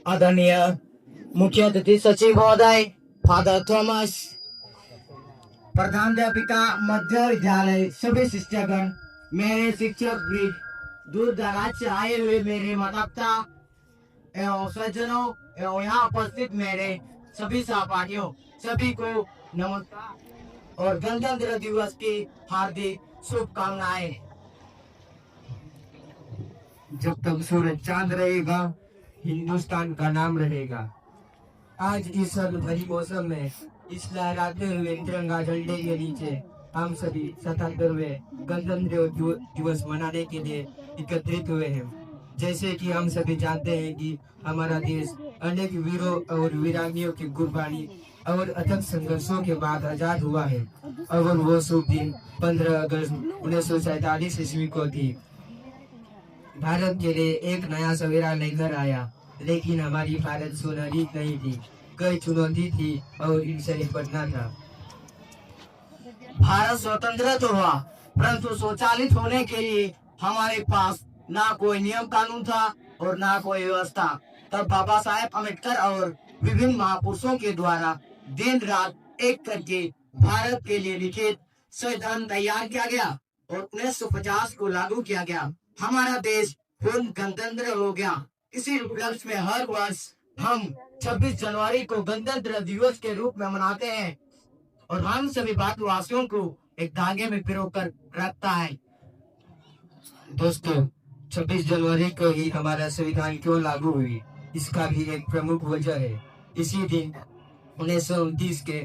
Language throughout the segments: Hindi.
आदरणीय मुख्य अतिथि सचिव महोदय फादर थॉमस, प्रधानाध्यापिका मध्य विद्यालय, सभी शिक्षकगण, मेरे शिक्षक वृंद, दूर दराज से आए हुए मेरे माता पिता एवं स्वजनों एवं यहाँ उपस्थित मेरे सभी सहपाठियों, सभी को नमस्कार और गणतंत्र दिवस की हार्दिक शुभकामनाएं। जब तक सूरज चांद रहेगा, हिंदुस्तान का नाम रहेगा। आज इस सर्द भरी मौसम में इस लहराते हुए तिरंगा झंडे के नीचे हम सभी 77वें गणतंत्र दिवस मनाने के लिए एकत्रित हुए हैं। जैसे कि हम सभी जानते हैं कि हमारा देश अनेक वीरों और वीरांगियों की कुर्बानी और अथक संघर्षों के बाद आजाद हुआ है और वो शुभ दिन 15 अगस्त 1947 ईस्वी को थी। भारत के लिए एक नया सवेरा लेकर आया, लेकिन हमारी भारत सुनहरी नहीं थी। कई चुनौती थी और इनसे निपटना था। भारत स्वतंत्र तो हुआ, परंतु स्वचालित होने के लिए हमारे पास ना कोई नियम कानून था और ना कोई व्यवस्था। तब बाबा साहेब अम्बेडकर और विभिन्न महापुरुषों के द्वारा दिन रात एक करके भारत के लिए लिखित संविधान तैयार किया गया और 1950 को लागू किया गया। हमारा देश पूर्ण गणतंत्र हो गया। इसी उपलक्ष्य में हर वर्ष हम 26 जनवरी को गणतंत्र दिवस के रूप में मनाते हैं और हम सभी भारतवासियों को एक धागे में पिरोकर रखता है। दोस्तों, 26 जनवरी को ही हमारा संविधान क्यों लागू हुई, इसका भी एक प्रमुख वजह है। इसी दिन 1929 के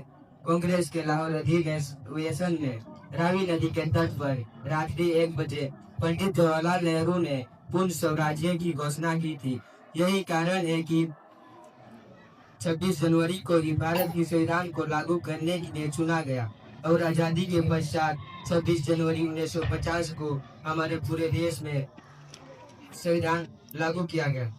कांग्रेस के लाहौर अधिवेशन में रावी नदी के तट पर रात्रि 1 बजे पंडित जवाहरलाल नेहरू ने पूर्ण स्वराज्य की घोषणा की थी। यही कारण है कि 26 जनवरी को ही भारत के संविधान को लागू करने के लिए चुना गया और आजादी के पश्चात 26 जनवरी 1950 को हमारे पूरे देश में संविधान लागू किया गया।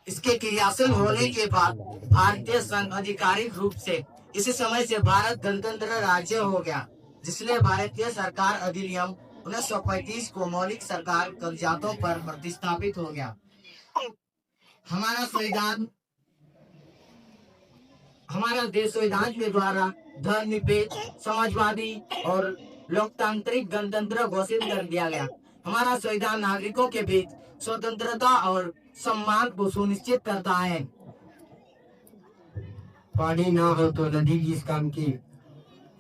इसके क्रियाशील होने के बाद भारतीय संघ आधिकारिक रूप से इसी समय से भारत गणतंत्र राज्य हो गया, जिसने भारतीय सरकार अधिनियम 1935 को मौलिक सरकार कागजातों पर प्रतिस्थापित हो गया। हमारा देश संविधान के द्वारा धर्मनिरपेक्ष, समाजवादी और लोकतांत्रिक गणतंत्र घोषित कर दिया गया। हमारा संविधान नागरिकों के बीच स्वतंत्रता और सम्मान को सुनिश्चित करता है। पानी ना हो तो नदी किस काम की,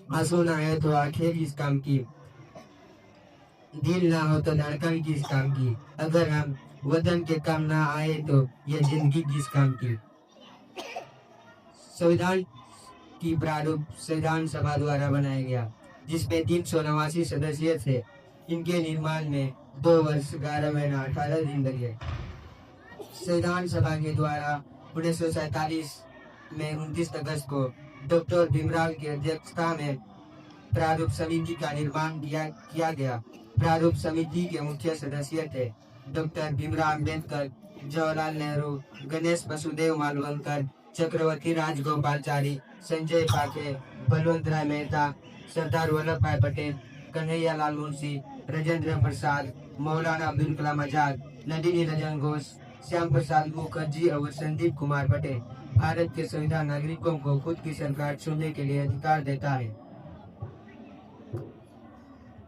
आंसू ना है तो आंखें किस काम की, दिल ना हो तो धड़कन किस काम की, अगर हम वतन के काम ना आए तो यह जिंदगी किस काम की। संविधान की प्रारूप संविधान सभा द्वारा बनाया गया, जिसमें 389 सदस्य थे। इनके निर्माण में 2 वर्ष 11 महीना 18 दिन लगे। संविधान सभा के द्वारा 1947 में 29 अगस्त को डॉक्टर भीमराव की अध्यक्षता में प्रारूप समिति का निर्माण किया गया। प्रारूप समिति के मुख्य सदस्य थे डॉक्टर भीमराव अम्बेडकर, जवाहरलाल नेहरू, गणेश वसुदेव मालवणकर, चक्रवर्ती राजगोपालचारी, संजय पाखे, बलवंत राय मेहता, सरदार वल्लभ भाई पटेल, कन्हैया लाल मुंशी, राजेंद्र प्रसाद, मौलाना अब्दुल कलाम आजाद, नलिनी रंजन घोष, श्याम प्रसाद मुखर्जी और संदीप कुमार पटेल। भारत के संविधान नागरिकों को खुद की सरकार चुनने के लिए अधिकार देता है।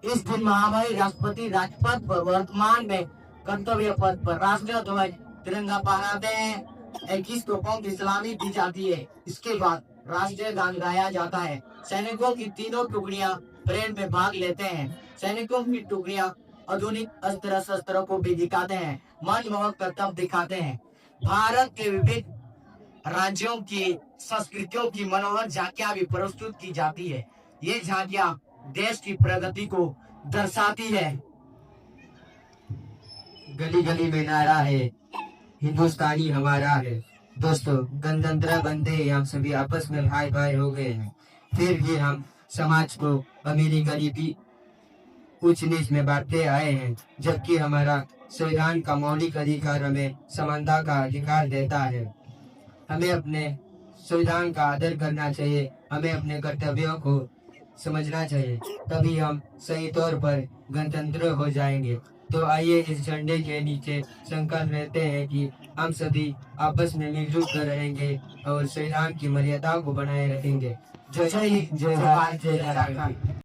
इस दिन महामहिम राष्ट्रपति राजपथ पर वर्तमान में कर्तव्य पथ पर राष्ट्रीय ध्वज तिरंगा फहराते हैं। 21 तोपों की सलामी दी जाती है। इसके बाद राष्ट्रीय गान गाया जाता है। सैनिकों की तीनों टुकड़ियां परेड में भाग लेते हैं। सैनिकों की टुकड़ियां आधुनिक अस्त्र शस्त्रों को भी दिखाते हैं, मनमोहक करतब दिखाते हैं। भारत के विभिन्न राज्यों की संस्कृतियों की मनोहर झांकियां भी प्रस्तुत की जाती है। ये झांकियां देश की प्रगति को दर्शाती है। गली गली में नारा है, हिंदुस्तानी हमारा है। दोस्तों, गणतंत्र बनते ही हम सभी आपस में भाई भाई हो गए हैं। फिर भी हम समाज को अमीरी गरीबी उच्च नीच में बांटते आए हैं, जबकि हमारा संविधान का मौलिक अधिकार हमें समानता का अधिकार देता है। हमें अपने संविधान का आदर करना चाहिए, हमें अपने कर्तव्यों को समझना चाहिए, तभी हम सही तौर पर गणतंत्र हो जाएंगे। तो आइए इस झंडे के नीचे संकल्प लेते हैं कि हम सभी आपस में मिलजुल कर रहेंगे और संविधान की मर्यादाओं को बनाए रखेंगे। जय हिंद, जय भारत, जय झारखंड।